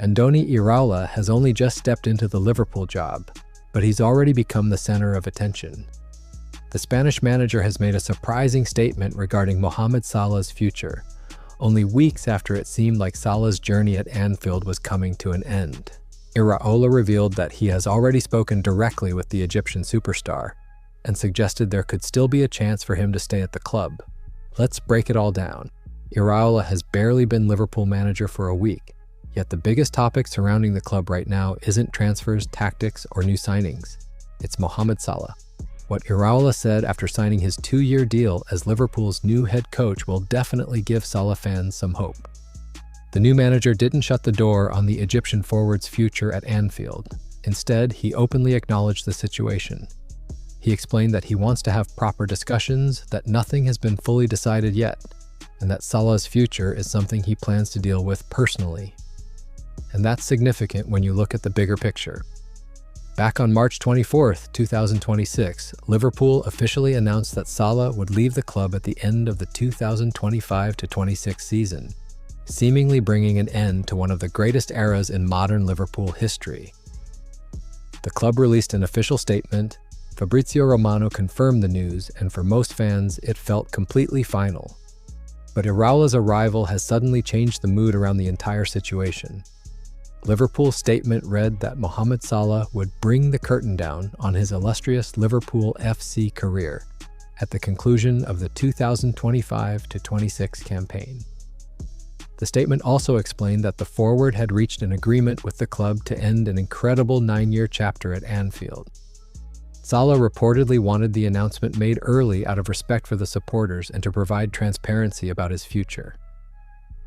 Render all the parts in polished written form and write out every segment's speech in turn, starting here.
Andoni Iraola has only just stepped into the Liverpool job, but he's already become the center of attention. The Spanish manager has made a surprising statement regarding Mohamed Salah's future, only weeks after it seemed like Salah's journey at Anfield was coming to an end. Iraola revealed that he has already spoken directly with the Egyptian superstar and suggested there could still be a chance for him to stay at the club. Let's break it all down. Iraola has barely been Liverpool manager for a week, yet the biggest topic surrounding the club right now isn't transfers, tactics, or new signings. It's Mohamed Salah. What Iraola said after signing his 2-year deal as Liverpool's new head coach will definitely give Salah fans some hope. The new manager didn't shut the door on the Egyptian forward's future at Anfield. Instead, he openly acknowledged the situation. He explained that he wants to have proper discussions, that nothing has been fully decided yet, and that Salah's future is something he plans to deal with personally. And that's significant when you look at the bigger picture. Back on March 24, 2026, Liverpool officially announced that Salah would leave the club at the end of the 2025-26 season, seemingly bringing an end to one of the greatest eras in modern Liverpool history. The club released an official statement. Fabrizio Romano confirmed the news, and for most fans, it felt completely final. But Iraola's arrival has suddenly changed the mood around the entire situation. Liverpool's statement read that Mohamed Salah would bring the curtain down on his illustrious Liverpool FC career at the conclusion of the 2025-26 campaign. The statement also explained that the forward had reached an agreement with the club to end an incredible 9-year chapter at Anfield. Salah reportedly wanted the announcement made early out of respect for the supporters and to provide transparency about his future.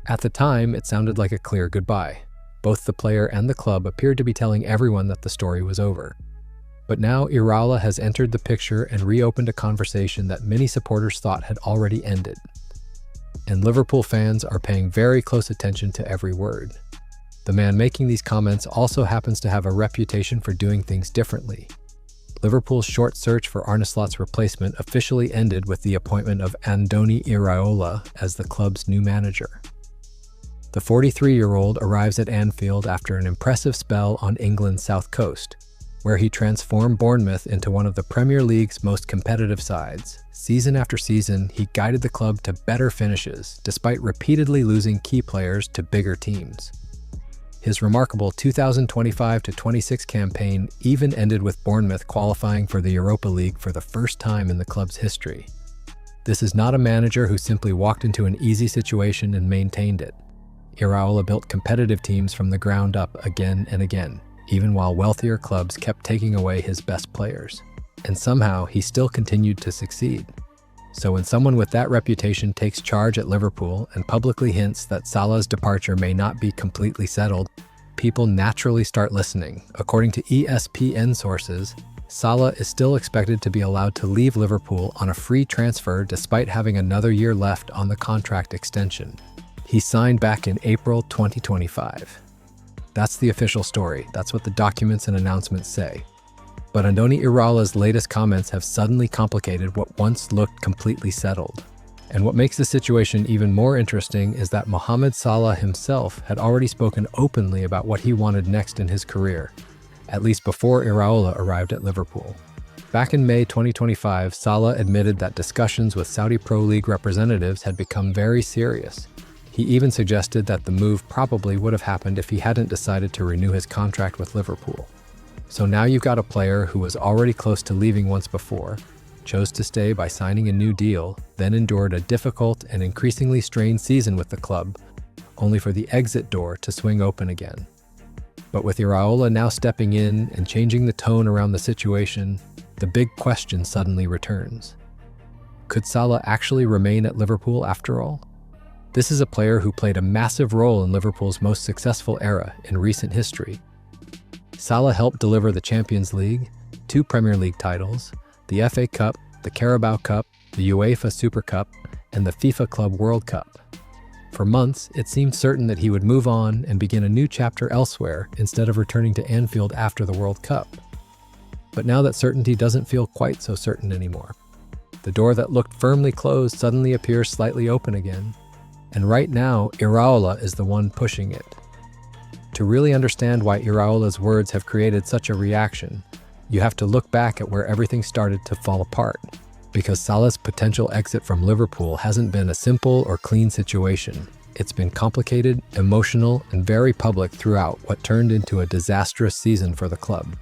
At the time, it sounded like a clear goodbye. Both the player and the club appeared to be telling everyone that the story was over. But now Iraola has entered the picture and reopened a conversation that many supporters thought had already ended. And Liverpool fans are paying very close attention to every word. The man making these comments also happens to have a reputation for doing things differently. Liverpool's short search for Arne Slot's replacement officially ended with the appointment of Andoni Iraola as the club's new manager. The 43-year-old arrives at Anfield after an impressive spell on England's south coast, where he transformed Bournemouth into one of the Premier League's most competitive sides. Season after season, he guided the club to better finishes, despite repeatedly losing key players to bigger teams. His remarkable 2025-26 campaign even ended with Bournemouth qualifying for the Europa League for the first time in the club's history. This is not a manager who simply walked into an easy situation and maintained it. Iraola built competitive teams from the ground up again and again, even while wealthier clubs kept taking away his best players. And somehow, he still continued to succeed. So when someone with that reputation takes charge at Liverpool and publicly hints that Salah's departure may not be completely settled, people naturally start listening. According to ESPN sources, Salah is still expected to be allowed to leave Liverpool on a free transfer despite having another year left on the contract extension. He signed back in April 2025. That's the official story. That's what the documents and announcements say. But Andoni Iraola's latest comments have suddenly complicated what once looked completely settled. And what makes the situation even more interesting is that Mohamed Salah himself had already spoken openly about what he wanted next in his career, at least before Iraola arrived at Liverpool. Back in May 2025, Salah admitted that discussions with Saudi Pro League representatives had become very serious. He even suggested that the move probably would have happened if he hadn't decided to renew his contract with Liverpool. So now you've got a player who was already close to leaving once before, chose to stay by signing a new deal, then endured a difficult and increasingly strained season with the club, only for the exit door to swing open again. But with Iraola now stepping in and changing the tone around the situation, the big question suddenly returns. Could Salah actually remain at Liverpool after all? This is a player who played a massive role in Liverpool's most successful era in recent history. Salah helped deliver the Champions League, 2 Premier League titles, the FA Cup, the Carabao Cup, the UEFA Super Cup, and the FIFA Club World Cup. For months, it seemed certain that he would move on and begin a new chapter elsewhere instead of returning to Anfield after the World Cup. But now that certainty doesn't feel quite so certain anymore. The door that looked firmly closed suddenly appears slightly open again. And right now, Iraola is the one pushing it. To really understand why Iraola's words have created such a reaction, you have to look back at where everything started to fall apart. Because Salah's potential exit from Liverpool hasn't been a simple or clean situation. It's been complicated, emotional, and very public throughout what turned into a disastrous season for the club.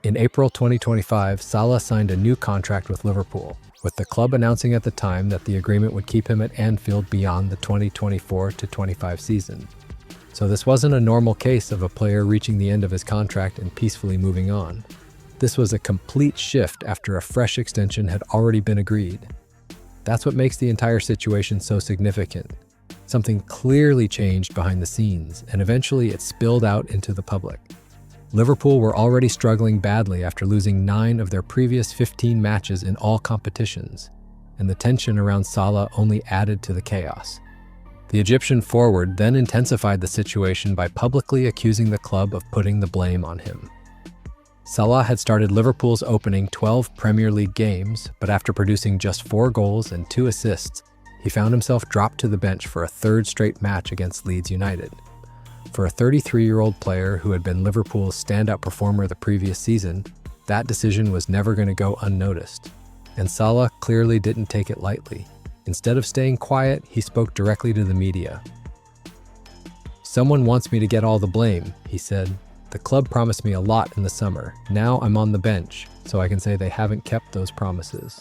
In April 2025, Salah signed a new contract with Liverpool, with the club announcing at the time that the agreement would keep him at Anfield beyond the 2024-25 season. So this wasn't a normal case of a player reaching the end of his contract and peacefully moving on. This was a complete shift after a fresh extension had already been agreed. That's what makes the entire situation so significant. Something clearly changed behind the scenes, and eventually it spilled out into the public. Liverpool were already struggling badly after losing 9 of their previous 15 matches in all competitions, and the tension around Salah only added to the chaos. The Egyptian forward then intensified the situation by publicly accusing the club of putting the blame on him. Salah had started Liverpool's opening 12 Premier League games, but after producing just 4 goals and 2 assists, he found himself dropped to the bench for a third straight match against Leeds United. For a 33-year-old player who had been Liverpool's standout performer the previous season, that decision was never going to go unnoticed. And Salah clearly didn't take it lightly. Instead of staying quiet, he spoke directly to the media. "Someone wants me to get all the blame," he said. "The club promised me a lot in the summer. Now I'm on the bench, so I can say they haven't kept those promises."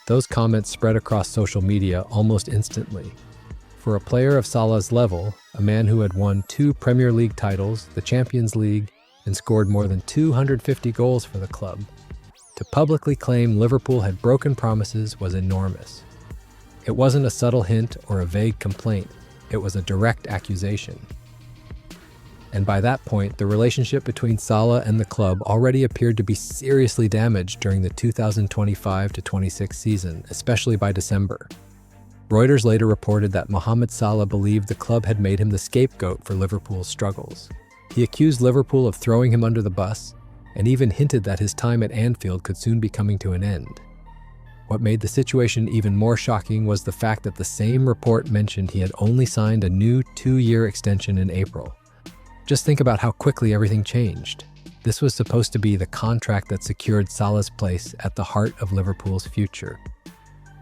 Those comments spread across social media almost instantly. For a player of Salah's level, a man who had won 2 Premier League titles, the Champions League, and scored more than 250 goals for the club, to publicly claim Liverpool had broken promises was enormous. It wasn't a subtle hint or a vague complaint, it was a direct accusation. And by that point, the relationship between Salah and the club already appeared to be seriously damaged during the 2025-26 season, especially by December. Reuters later reported that Mohamed Salah believed the club had made him the scapegoat for Liverpool's struggles. He accused Liverpool of throwing him under the bus, and even hinted that his time at Anfield could soon be coming to an end. What made the situation even more shocking was the fact that the same report mentioned he had only signed a new 2-year extension in April. Just think about how quickly everything changed. This was supposed to be the contract that secured Salah's place at the heart of Liverpool's future.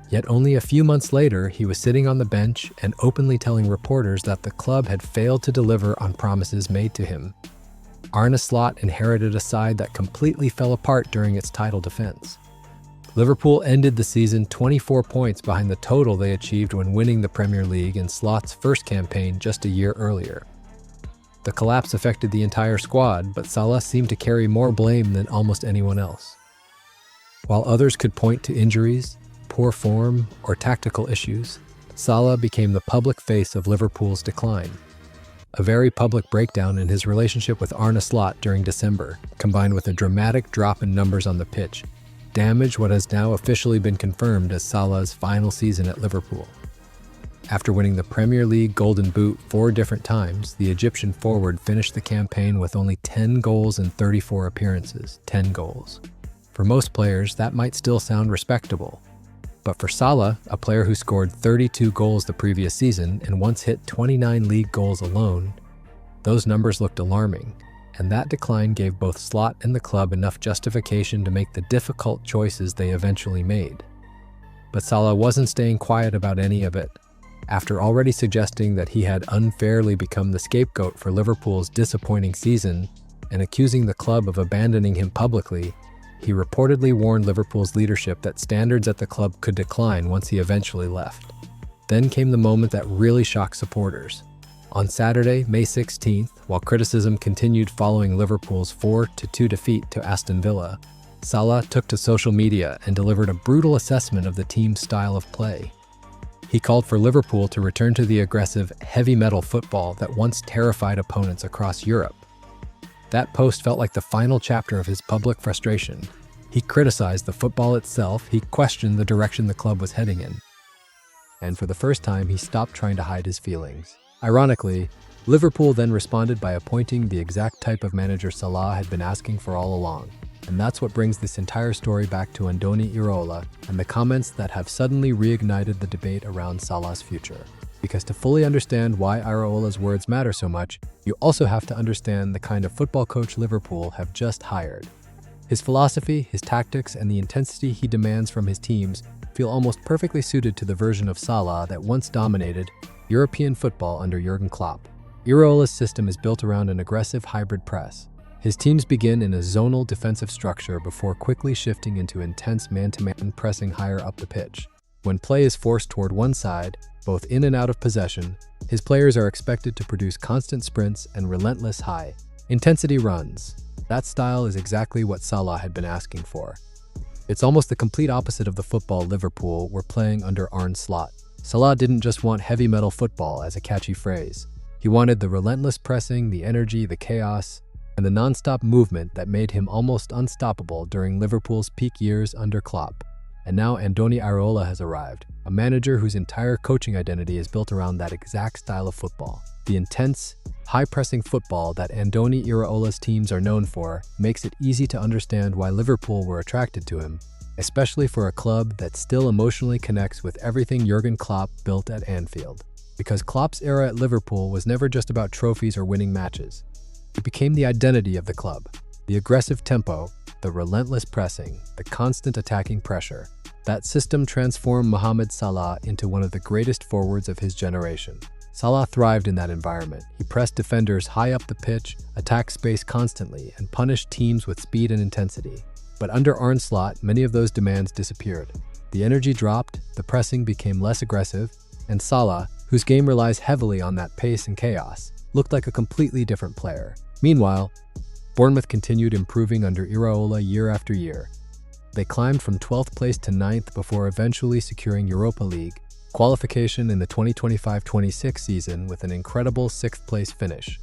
Yet only a few months later, he was sitting on the bench and openly telling reporters that the club had failed to deliver on promises made to him. Arne Slot inherited a side that completely fell apart during its title defense. Liverpool ended the season 24 points behind the total they achieved when winning the Premier League in Slot's first campaign just a year earlier. The collapse affected the entire squad, but Salah seemed to carry more blame than almost anyone else. While others could point to injuries, poor form, or tactical issues, Salah became the public face of Liverpool's decline. A very public breakdown in his relationship with Arne Slot during December, combined with a dramatic drop in numbers on the pitch, damaged what has now officially been confirmed as Salah's final season at Liverpool. After winning the Premier League Golden Boot 4 different times, the Egyptian forward finished the campaign with only 10 goals in 34 appearances. 10 goals. For most players, that might still sound respectable. But for Salah, a player who scored 32 goals the previous season and once hit 29 league goals alone, those numbers looked alarming. And that decline gave both Slot and the club enough justification to make the difficult choices they eventually made. But Salah wasn't staying quiet about any of it. After already suggesting that he had unfairly become the scapegoat for Liverpool's disappointing season and accusing the club of abandoning him publicly, he reportedly warned Liverpool's leadership that standards at the club could decline once he eventually left. Then came the moment that really shocked supporters. On Saturday, May 16th, while criticism continued following Liverpool's 4-2 defeat to Aston Villa, Salah took to social media and delivered a brutal assessment of the team's style of play. He called for Liverpool to return to the aggressive, heavy metal football that once terrified opponents across Europe. That post felt like the final chapter of his public frustration. He criticized the football itself, he questioned the direction the club was heading in. And for the first time, he stopped trying to hide his feelings. Ironically, Liverpool then responded by appointing the exact type of manager Salah had been asking for all along. And that's what brings this entire story back to Andoni Iraola and the comments that have suddenly reignited the debate around Salah's future. because to fully understand why Iraola's words matter so much, you also have to understand the kind of football coach Liverpool have just hired. His philosophy, his tactics, and the intensity he demands from his teams feel almost perfectly suited to the version of Salah that once dominated European football under Jurgen Klopp. Iraola's system is built around an aggressive hybrid press. His teams begin in a zonal defensive structure before quickly shifting into intense man-to-man pressing higher up the pitch. When play is forced toward one side, both in and out of possession, his players are expected to produce constant sprints and relentless high-intensity runs. That style is exactly what Salah had been asking for. It's almost the complete opposite of the football Liverpool were playing under Arne Slot. Salah didn't just want heavy metal football as a catchy phrase. He wanted the relentless pressing, the energy, the chaos, and the non-stop movement that made him almost unstoppable during Liverpool's peak years under Klopp. And now Andoni Iraola has arrived, a manager whose entire coaching identity is built around that exact style of football. The intense, high-pressing football that Andoni Iraola's teams are known for makes it easy to understand why Liverpool were attracted to him, especially for a club that still emotionally connects with everything Jurgen Klopp built at Anfield. Because Klopp's era at Liverpool was never just about trophies or winning matches. It became the identity of the club. The aggressive tempo, the relentless pressing, the constant attacking pressure. That system transformed Mohamed Salah into one of the greatest forwards of his generation. Salah thrived in that environment. He pressed defenders high up the pitch, attacked space constantly, and punished teams with speed and intensity. But under Arne Slot, many of those demands disappeared. The energy dropped, the pressing became less aggressive, and Salah, whose game relies heavily on that pace and chaos, looked like a completely different player. Meanwhile, Bournemouth continued improving under Iraola year after year. They climbed from 12th place to 9th before eventually securing Europa League qualification in the 2025-26 season with an incredible 6th place finish.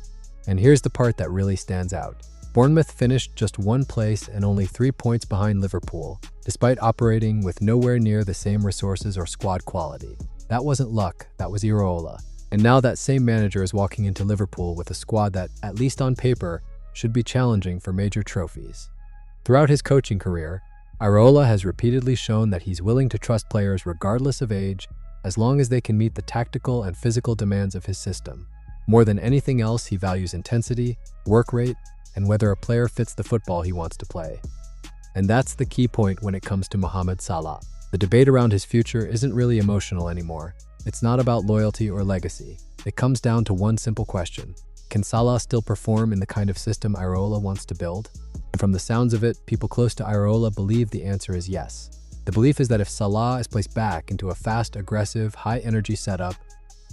And here's the part that really stands out. Bournemouth finished just 1 place and only 3 points behind Liverpool, despite operating with nowhere near the same resources or squad quality. That wasn't luck, that was Iraola. And now that same manager is walking into Liverpool with a squad that, at least on paper, should be challenging for major trophies. Throughout his coaching career, Iraola has repeatedly shown that he's willing to trust players regardless of age, as long as they can meet the tactical and physical demands of his system. More than anything else, he values intensity, work rate, and whether a player fits the football he wants to play. And that's the key point when it comes to Mohamed Salah. The debate around his future isn't really emotional anymore. It's not about loyalty or legacy. It comes down to one simple question. Can Salah still perform in the kind of system Iraola wants to build? And from the sounds of it, people close to Iraola believe the answer is yes. The belief is that if Salah is placed back into a fast, aggressive, high-energy setup,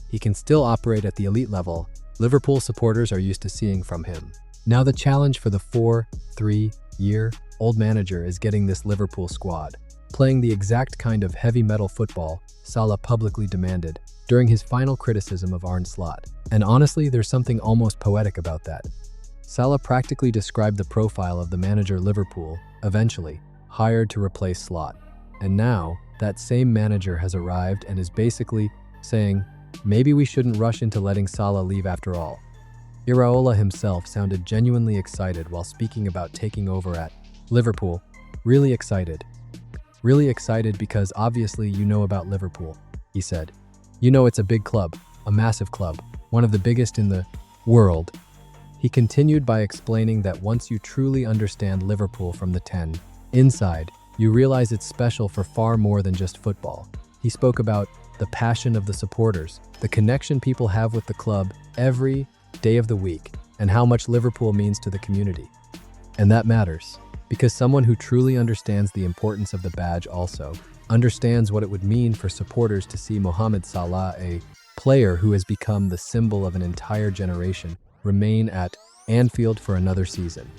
he can still operate at the elite level Liverpool supporters are used to seeing from him. Now the challenge for the 4-3-year-old manager is getting this Liverpool squad playing the exact kind of heavy metal football Salah publicly demanded during his final criticism of Arne Slot. And honestly, there's something almost poetic about that. Salah practically described the profile of the manager Liverpool, eventually, hired to replace Slot. And now, that same manager has arrived and is basically saying, maybe we shouldn't rush into letting Salah leave after all. Iraola himself sounded genuinely excited while speaking about taking over at Liverpool. Really excited. Really excited because obviously you know about Liverpool, he said. You know it's a big club, a massive club, one of the biggest in the world. He continued by explaining that once you truly understand Liverpool from the 10 inside, you realize it's special for far more than just football. He spoke about the passion of the supporters, the connection people have with the club every day of the week, and how much Liverpool means to the community. And that matters, because someone who truly understands the importance of the badge also understands what it would mean for supporters to see Mohamed Salah, a player who has become the symbol of an entire generation, remain at Anfield for another season.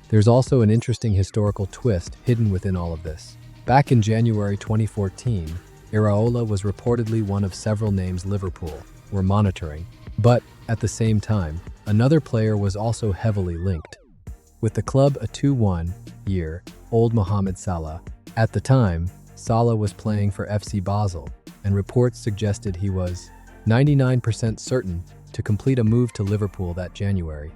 There's also an interesting historical twist hidden within all of this. Back in January 2014, Iraola was reportedly one of several names Liverpool were monitoring, but at the same time, another player was also heavily linked. With the club a 21-year-old Mohamed Salah. At the time, Salah was playing for FC Basel, and reports suggested he was 99% certain to complete a move to Liverpool that January.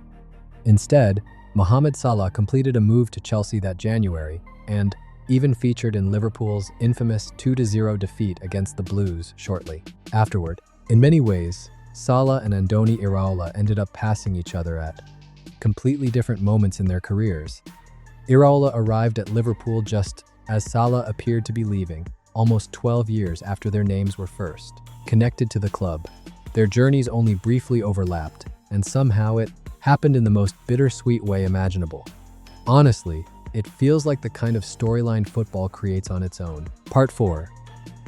Instead, Mohamed Salah completed a move to Chelsea that January and even featured in Liverpool's infamous 2-0 defeat against the Blues shortly afterward. In many ways, Salah and Andoni Iraola ended up passing each other at completely different moments in their careers. Iraola arrived at Liverpool just as Salah appeared to be leaving, almost 12 years after their names were first connected to the club. Their journeys only briefly overlapped, and somehow it happened in the most bittersweet way imaginable. Honestly, it feels like the kind of storyline football creates on its own. Part 4.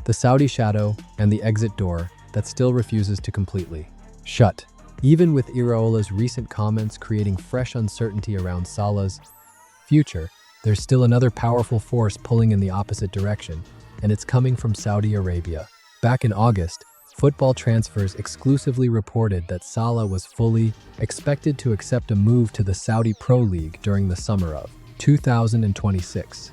The Saudi shadow and the exit door that still refuses to completely shut. Even with Iraola's recent comments creating fresh uncertainty around Salah's future, there's still another powerful force pulling in the opposite direction, and it's coming from Saudi Arabia. Back in August, Football Transfers exclusively reported that Salah was fully expected to accept a move to the Saudi Pro League during the summer of 2026.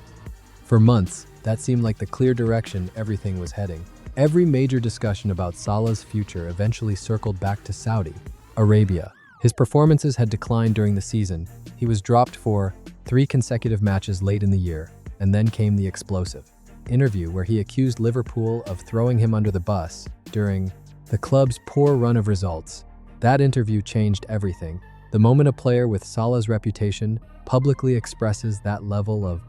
For months, that seemed like the clear direction everything was heading. Every major discussion about Salah's future eventually circled back to Saudi Arabia. His performances had declined during the season. He was dropped for 3 consecutive matches late in the year, and then came the explosive interview where he accused Liverpool of throwing him under the bus during the club's poor run of results. That interview changed everything. The moment a player with Salah's reputation publicly expresses that level of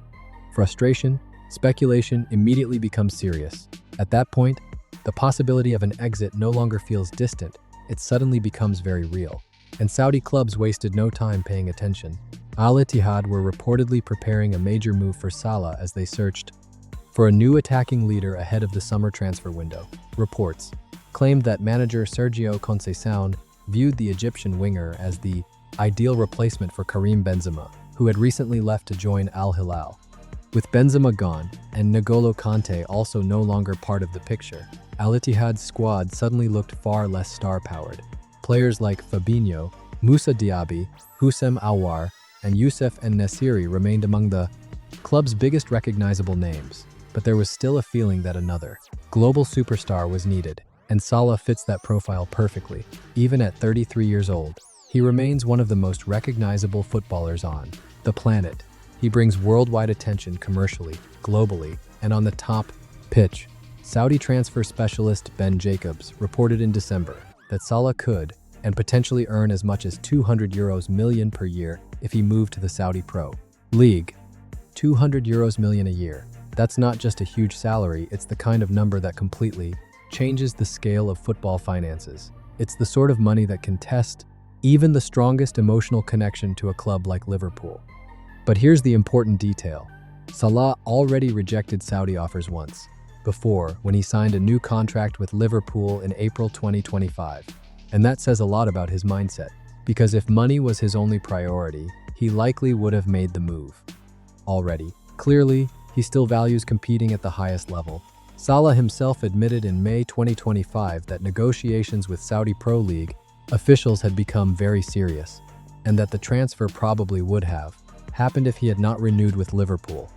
frustration, speculation immediately becomes serious. At that point, the possibility of an exit no longer feels distant, it suddenly becomes very real. And Saudi clubs wasted no time paying attention. Al Ittihad were reportedly preparing a major move for Salah as they searched for a new attacking leader ahead of the summer transfer window. Reports claimed that manager Sergio Conceição viewed the Egyptian winger as the ideal replacement for Karim Benzema, who had recently left to join Al Hilal. With Benzema gone and N'Golo Kante also no longer part of the picture, Al Ittihad's squad suddenly looked far less star-powered. Players like Fabinho, Moussa Diaby, Houssem Aouar, and Youssef En-Nesyri remained among the club's biggest recognizable names. But there was still a feeling that another global superstar was needed, and Salah fits that profile perfectly. Even at 33 years old, he remains one of the most recognizable footballers on the planet. He brings worldwide attention commercially, globally, and on the top pitch. Saudi transfer specialist Ben Jacobs reported in December that Salah could and potentially earn as much as €200 million per year if he moved to the Saudi Pro League. €200 million a year. That's not just a huge salary, it's the kind of number that completely changes the scale of football finances. It's the sort of money that can test even the strongest emotional connection to a club like Liverpool. But here's the important detail. Salah already rejected Saudi offers once, before, when he signed a new contract with Liverpool in April 2025. And that says a lot about his mindset, because if money was his only priority, he likely would have made the move already. Clearly, he still values competing at the highest level. Salah himself admitted in May 2025 that negotiations with Saudi Pro League officials had become very serious, and that the transfer probably would have happened if he had not renewed with Liverpool.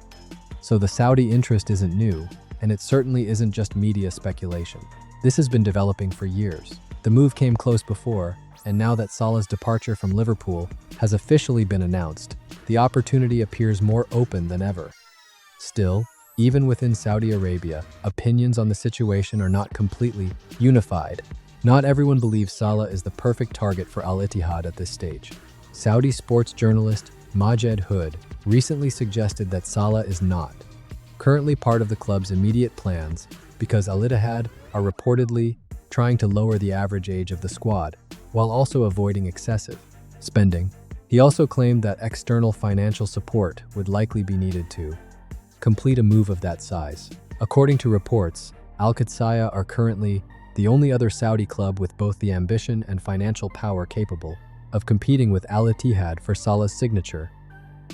So the Saudi interest isn't new, and it certainly isn't just media speculation. This has been developing for years. The move came close before, and now that Salah's departure from Liverpool has officially been announced, the opportunity appears more open than ever. Still, even within Saudi Arabia, opinions on the situation are not completely unified. Not everyone believes Salah is the perfect target for Al Ittihad at this stage. Saudi sports journalist Majed Hood recently suggested that Salah is not currently part of the club's immediate plans because Al Ittihad are reportedly trying to lower the average age of the squad while also avoiding excessive spending. He also claimed that external financial support would likely be needed to complete a move of that size. According to reports, Al-Qadsiya are currently the only other Saudi club with both the ambition and financial power capable of competing with Al Ittihad for Salah's signature.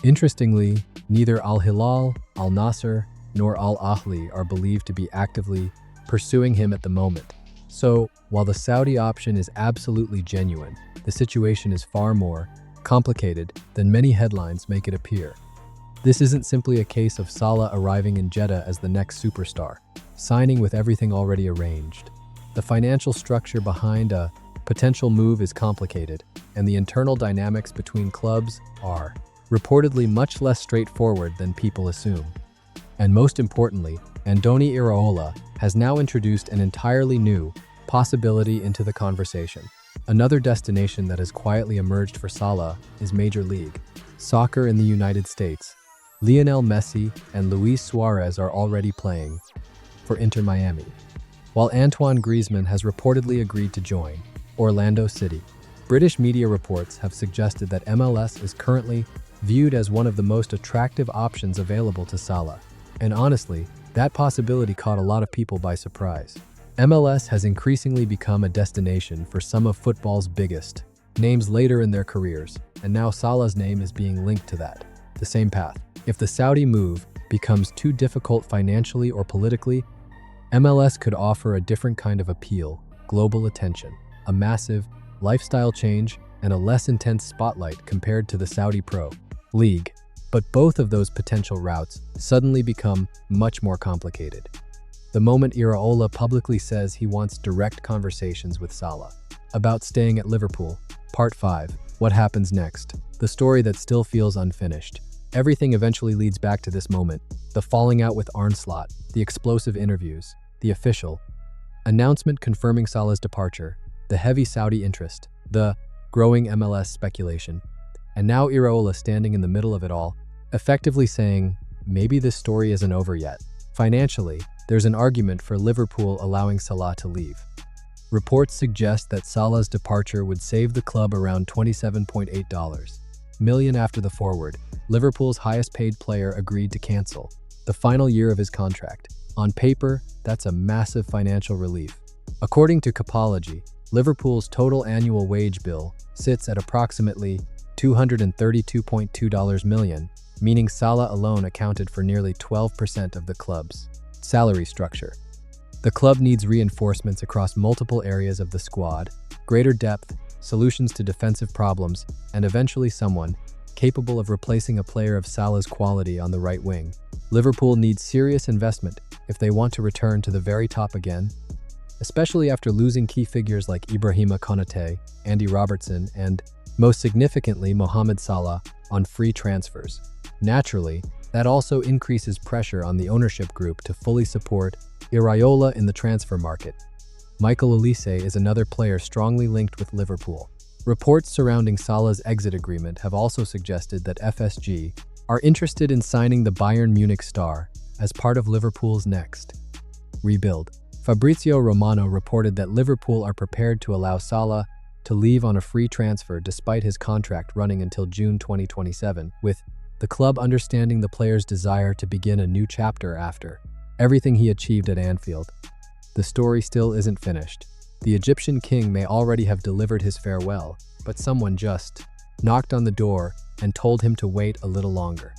Interestingly, neither Al Hilal, Al Nasser, nor Al Ahly are believed to be actively pursuing him at the moment. So, while the Saudi option is absolutely genuine, the situation is far more complicated than many headlines make it appear. This isn't simply a case of Salah arriving in Jeddah as the next superstar, signing with everything already arranged. The financial structure behind a potential move is complicated, and the internal dynamics between clubs are reportedly much less straightforward than people assume. And most importantly, Andoni Iraola has now introduced an entirely new possibility into the conversation. Another destination that has quietly emerged for Salah is Major League Soccer in the United States. Lionel Messi and Luis Suarez are already playing for Inter Miami, while Antoine Griezmann has reportedly agreed to join Orlando City. British media reports have suggested that MLS is currently viewed as one of the most attractive options available to Salah. And honestly, that possibility caught a lot of people by surprise. MLS has increasingly become a destination for some of football's biggest names later in their careers, and now Salah's name is being linked to that, the same path. If the Saudi move becomes too difficult financially or politically, MLS could offer a different kind of appeal, global attention, a massive lifestyle change, and a less intense spotlight compared to the Saudi Pro League. But both of those potential routes suddenly become much more complicated. The moment Iraola publicly says he wants direct conversations with Salah about staying at Liverpool. Part 5. What happens next? The story that still feels unfinished. Everything eventually leads back to this moment. The falling out with Arne Slot, the explosive interviews, the official announcement confirming Salah's departure, the heavy Saudi interest, the growing MLS speculation, and now Iraola standing in the middle of it all, effectively saying, maybe this story isn't over yet. Financially, there's an argument for Liverpool allowing Salah to leave. Reports suggest that Salah's departure would save the club around $27.8 million after the forward. Liverpool's highest-paid player agreed to cancel the final year of his contract. On paper, that's a massive financial relief. According to Capology, Liverpool's total annual wage bill sits at approximately $232.2 million, meaning Salah alone accounted for nearly 12% of the club's salary structure. The club needs reinforcements across multiple areas of the squad, greater depth, solutions to defensive problems, and eventually someone capable of replacing a player of Salah's quality on the right wing. Liverpool needs serious investment if they want to return to the very top again, especially after losing key figures like Ibrahima Konate, Andy Robertson, and, most significantly, Mohamed Salah on free transfers. Naturally, that also increases pressure on the ownership group to fully support Iraola in the transfer market. Michael Olise is another player strongly linked with Liverpool. Reports surrounding Salah's exit agreement have also suggested that FSG are interested in signing the Bayern Munich star as part of Liverpool's next rebuild. Fabrizio Romano reported that Liverpool are prepared to allow Salah to leave on a free transfer despite his contract running until June 2027, with the club understanding the player's desire to begin a new chapter after everything he achieved at Anfield. The story still isn't finished. The Egyptian king may already have delivered his farewell, but someone just knocked on the door and told him to wait a little longer.